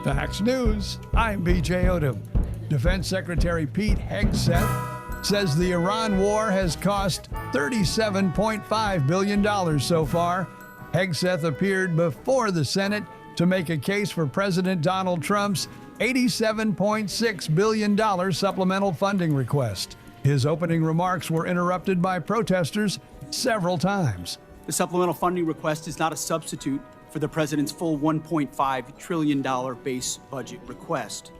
Fox News, I'm BJ Odom. Defense Secretary Pete Hegseth says the Iran war has cost $37.5 billion so far. Hegseth appeared before the Senate to make a case for President Donald Trump's $87.6 billion supplemental funding request. His opening remarks were interrupted by protesters several times. The supplemental funding request is not a substitute for the president's full $1.5 trillion base budget request.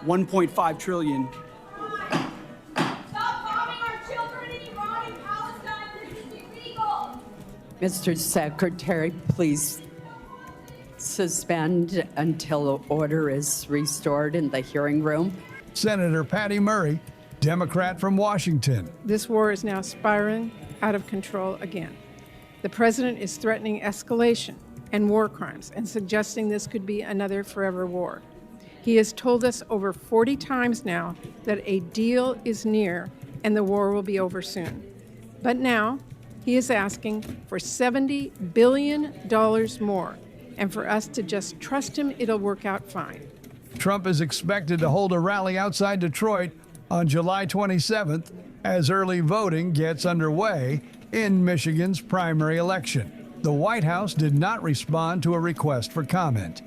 $1.5 trillion. Stop bombing our children in Iran and Palestine. This is illegal. Mr. Secretary, please suspend until order is restored in the hearing room. Senator Patty Murray, Democrat from Washington. This war is now spiraling out of control again. The president is threatening escalation and war crimes and suggesting this could be another forever war. He has told us over 40 times now that a deal is near and the war will be over soon. But now he is asking for $70 billion more, and for us to just trust him, it'll work out fine. Trump is expected to hold a rally outside Detroit on July 27th as early voting gets underway in Michigan's primary election. The White House did not respond to a request for comment.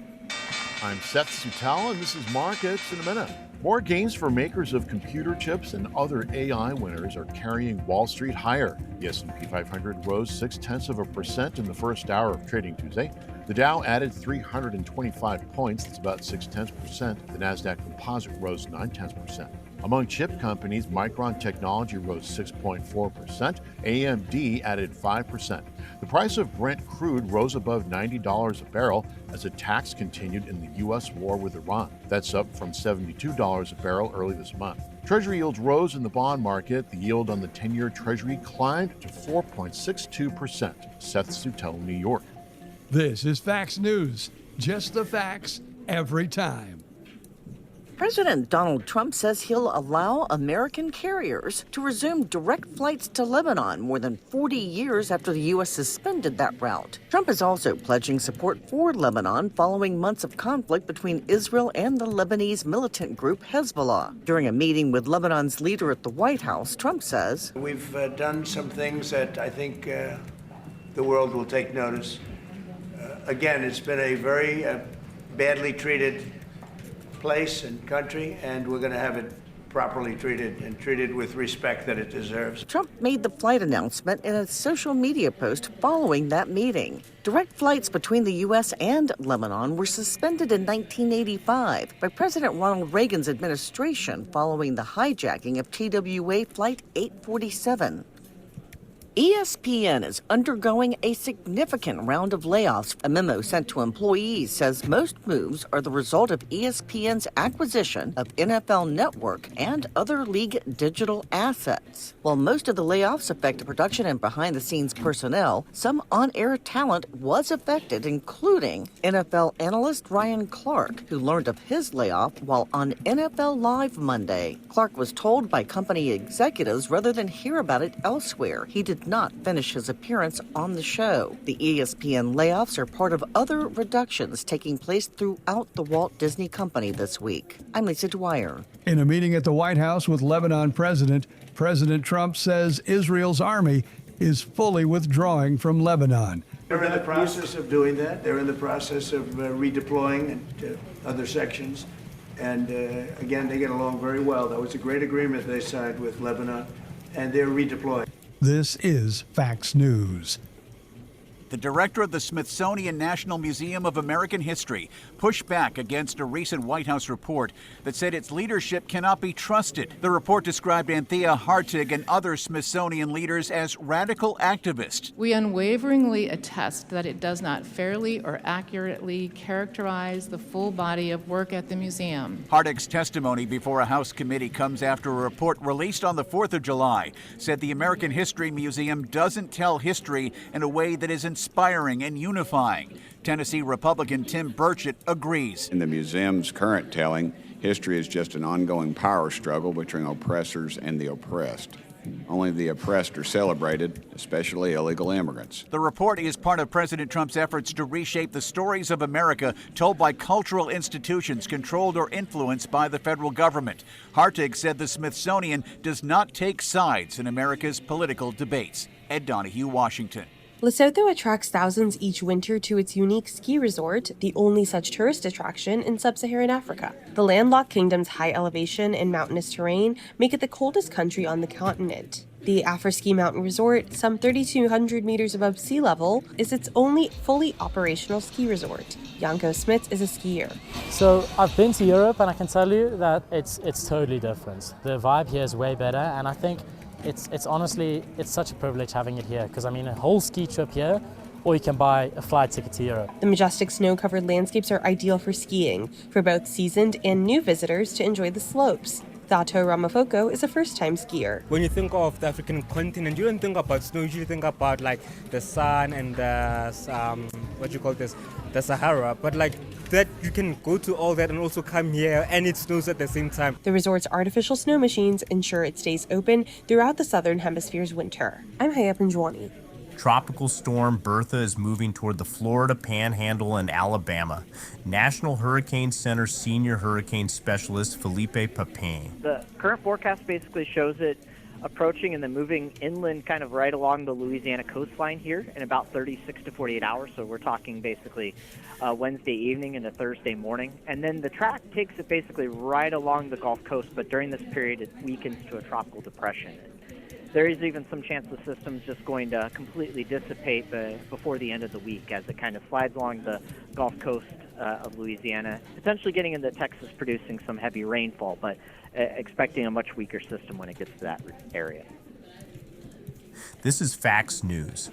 I'm Seth Sutala, and this is Markets in a Minute. More gains for makers of computer chips and other AI winners are carrying Wall Street higher. The S&P 500 rose 0.6% in the first hour of trading Tuesday. The Dow added 325 points, that's about 0.6%. The Nasdaq Composite rose 0.9%. Among chip companies, Micron Technology rose 6.4%. AMD added 5%. The price of Brent crude rose above $90 a barrel as attacks continued in the U.S. war with Iran. That's up from $72 a barrel early this month. Treasury yields rose in the bond market. The yield on the 10-year Treasury climbed to 4.62%. Seth Sutell, New York. This is Fox News. Just the facts every time. President Donald Trump says he'll allow American carriers to resume direct flights to Lebanon more than 40 years after the U.S. suspended that route. Trump is also pledging support for Lebanon following months of conflict between Israel and the Lebanese militant group Hezbollah. During a meeting with Lebanon's leader at the White House, Trump says, "We've done some things that I think the world will take notice. Again, it's been a very badly treated place and country, and we're going to have it properly treated and treated with respect that it deserves." Trump made the flight announcement in a social media post following that meeting. Direct flights between the U.S. and Lebanon were suspended in 1985 by President Ronald Reagan's administration following the hijacking of TWA Flight 847. ESPN is undergoing a significant round of layoffs. A memo sent to employees says most moves are the result of ESPN's acquisition of NFL Network and other league digital assets. While most of the layoffs affect production and behind-the-scenes personnel, some on-air talent was affected, including NFL analyst Ryan Clark, who learned of his layoff while on NFL Live Monday. Clark was told by company executives rather than hear about it elsewhere. He did not finish his appearance on the show. The ESPN layoffs are part of other reductions taking place throughout the Walt Disney Company this week. I'm Lisa Dwyer. In a meeting at the White House with Lebanon President Trump says Israel's army is fully withdrawing from Lebanon. They're in the process of doing that. They're in the process of redeploying into other sections. And again, they get along very well. That was a great agreement they signed with Lebanon, and they're redeploying. This is Fox News. The director of the Smithsonian National Museum of American History pushed back against a recent White House report that said its leadership cannot be trusted. The report described Anthea Hartig and other Smithsonian leaders as radical activists. We unwaveringly attest that it does not fairly or accurately characterize the full body of work at the museum. Hartig's testimony before a House committee comes after a report released on the 4th of July said the American History Museum doesn't tell history in a way that is inspiring and unifying. Tennessee Republican Tim Burchett agrees. In the museum's current telling, history is just an ongoing power struggle between oppressors and the oppressed. Only the oppressed are celebrated, especially illegal immigrants. The report is part of President Trump's efforts to reshape the stories of America told by cultural institutions controlled or influenced by the federal government. Hartig said the Smithsonian does not take sides in America's political debates. Ed Donahue, Washington. Lesotho attracts thousands each winter to its unique ski resort, the only such tourist attraction in sub-Saharan Africa. The landlocked kingdom's high elevation and mountainous terrain make it the coldest country on the continent. The Afro-Ski Mountain Resort, some 3,200 meters above sea level, is its only fully operational ski resort. Janko Smits is a skier. So I've been to Europe and I can tell you that it's totally different. The vibe here is way better, and I think it's honestly, it's such a privilege having it here, because I mean a whole ski trip here, or you can buy a flight ticket to Europe. The majestic snow-covered landscapes are ideal for skiing, for both seasoned and new visitors to enjoy the slopes. Thato Ramafoko is a first-time skier. When you think of the African continent, you don't think about snow, you think about like the sun and the, the Sahara, but like that you can go to all that and also come here and it snows at the same time. The resort's artificial snow machines ensure it stays open throughout the southern hemisphere's winter. I'm Haya Panjwani. Tropical storm Bertha is moving toward the Florida Panhandle and Alabama. National Hurricane Center senior hurricane specialist Felipe Papin. The current forecast basically shows it approaching and then moving inland kind of right along the Louisiana coastline here in about 36 to 48 hours. So we're talking basically Wednesday evening into Thursday morning. And then the track takes it basically right along the Gulf Coast, but during this period it weakens to a tropical depression. There is even some chance the system's just going to completely dissipate before the end of the week as it kind of slides along the Gulf Coast of Louisiana, potentially getting into Texas, producing some heavy rainfall, but expecting a much weaker system when it gets to that area. This is Fax News.